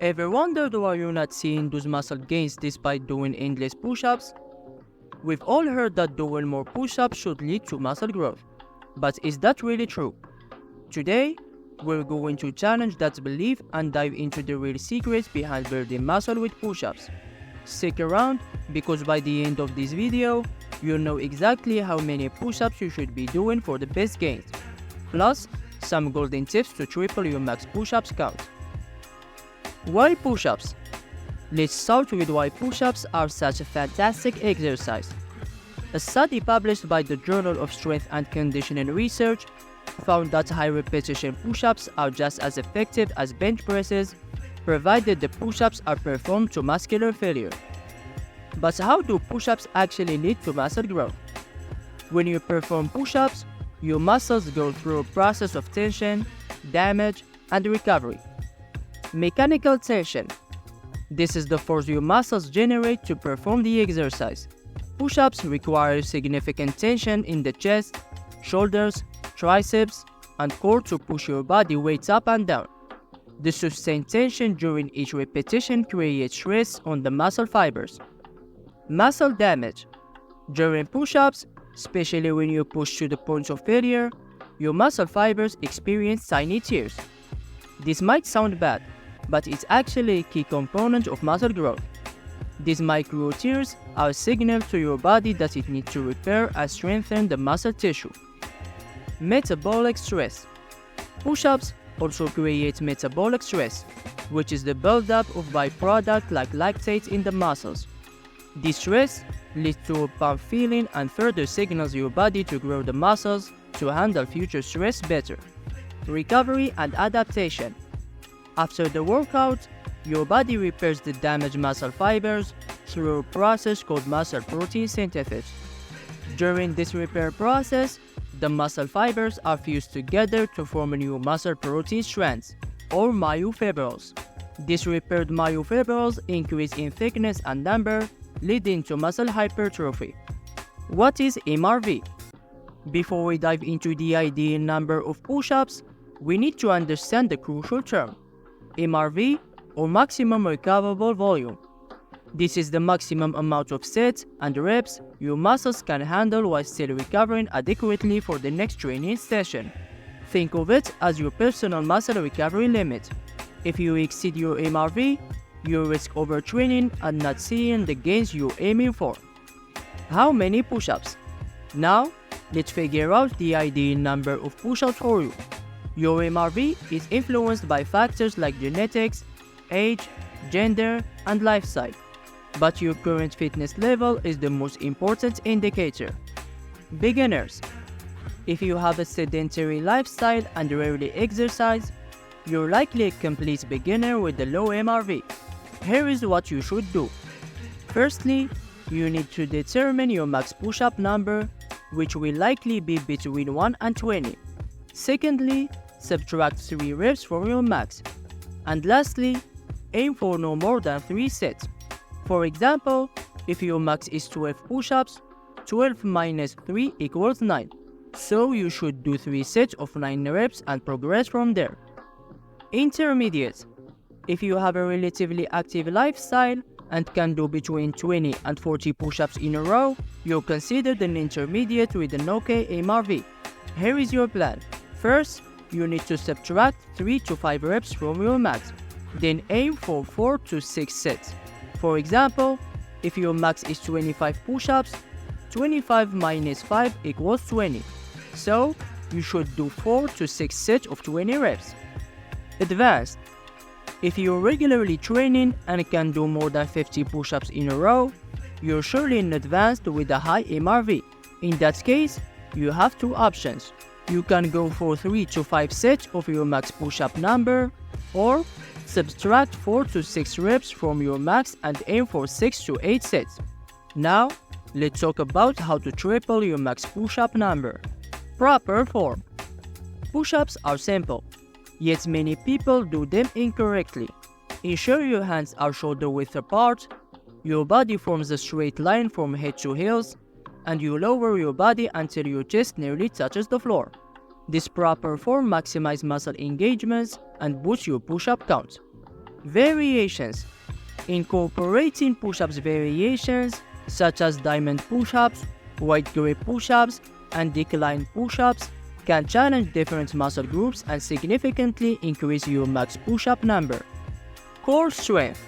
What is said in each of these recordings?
Ever wondered why you're not seeing those muscle gains despite doing endless push-ups? We've all heard that doing more push-ups should lead to muscle growth. But is that really true? Today, we're going to challenge that belief and dive into the real secrets behind building muscle with push-ups. Stick around, because by the end of this video, you'll know exactly how many push-ups you should be doing for the best gains. Plus, some golden tips to triple your max push-ups count. Why push-ups? Let's start with why push-ups are such a fantastic exercise. A study published by the Journal of Strength and Conditioning Research found that high-repetition push-ups are just as effective as bench presses, provided the push-ups are performed to muscular failure. But how do push-ups actually lead to muscle growth? When you perform push-ups, your muscles go through a process of tension, damage, and recovery. Mechanical tension. This is the force your muscles generate to perform the exercise. Push-ups require significant tension in the chest, shoulders, triceps, and core to push your body weight up and down. The sustained tension during each repetition creates stress on the muscle fibers. Muscle damage. During push-ups, especially when you push to the point of failure, your muscle fibers experience tiny tears. This might sound bad, but it's actually a key component of muscle growth. These micro tears are a signal to your body that it needs to repair and strengthen the muscle tissue. Metabolic stress. Push-ups also create metabolic stress, which is the buildup of byproduct like lactate in the muscles. This stress leads to a pump feeling and further signals your body to grow the muscles to handle future stress better. Recovery and adaptation. After the workout, your body repairs the damaged muscle fibers through a process called muscle protein synthesis. During this repair process, the muscle fibers are fused together to form new muscle protein strands, or myofibrils. These repaired myofibrils increase in thickness and number, leading to muscle hypertrophy. What is MRV? Before we dive into the ideal number of push-ups, we need to understand the crucial term, MRV, or maximum recoverable volume. This is the maximum amount of sets and reps your muscles can handle while still recovering adequately for the next training session. Think of it as your personal muscle recovery limit. If you exceed your MRV, you risk overtraining and not seeing the gains you're aiming for. How many push-ups? Now, let's figure out the ideal number of push-ups for you. Your MRV is influenced by factors like genetics, age, gender, and lifestyle. But your current fitness level is the most important indicator. Beginners. If you have a sedentary lifestyle and rarely exercise, you're likely a complete beginner with a low MRV. Here is what you should do. Firstly, you need to determine your max push-up number, which will likely be between 1 and 20. Secondly, subtract 3 reps from your max. And lastly, aim for no more than 3 sets. For example, if your max is 12 push-ups, 12 minus 3 equals 9. So you should do 3 sets of 9 reps and progress from there. Intermediate. If you have a relatively active lifestyle and can do between 20 and 40 push-ups in a row, you're considered an intermediate with an okay MRV. Here is your plan. First, you need to subtract 3 to 5 reps from your max. Then aim for 4 to 6 sets. For example, if your max is 25 push-ups, 25 minus 5 equals 20. So, you should do 4 to 6 sets of 20 reps. Advanced. If you're regularly training and can do more than 50 push-ups in a row, you're surely in advanced with a high MRV. In that case, you have 2 options. You can go for 3 to 5 sets of your max push-up number, or subtract 4 to 6 reps from your max and aim for 6 to 8 sets. Now, let's talk about how to triple your max push-up number. Proper form. Push-ups are simple, yet many people do them incorrectly. Ensure your hands are shoulder width apart, your body forms a straight line from head to heels, and you lower your body until your chest nearly touches the floor. This proper form maximizes muscle engagements and boosts your push-up count. Variations. Incorporating push-ups variations such as diamond push-ups, wide grip push-ups, and decline push-ups can challenge different muscle groups and significantly increase your max push-up number. Core strength.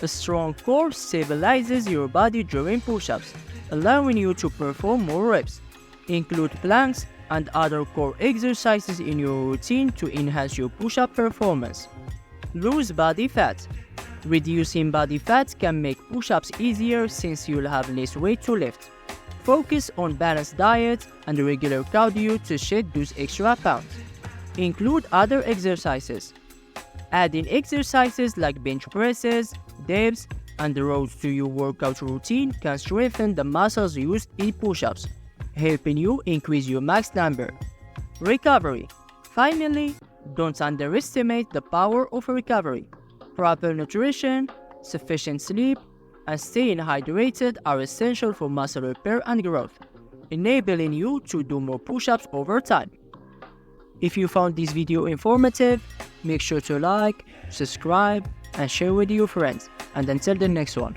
A strong core stabilizes your body during push-ups, allowing you to perform more reps. Include planks and other core exercises in your routine to enhance your push-up performance. Lose body fat. Reducing body fat can make push-ups easier since you'll have less weight to lift. Focus on balanced diet and regular cardio to shed those extra pounds. Include other exercises. Adding exercises like bench presses, dips, and rows to your workout routine can strengthen the muscles used in push-ups, helping you increase your max number. Recovery. Finally, don't underestimate the power of recovery. Proper nutrition, sufficient sleep, and staying hydrated are essential for muscle repair and growth, enabling you to do more push-ups over time. If you found this video informative, make sure to like, subscribe, and share with your friends. And until the next one.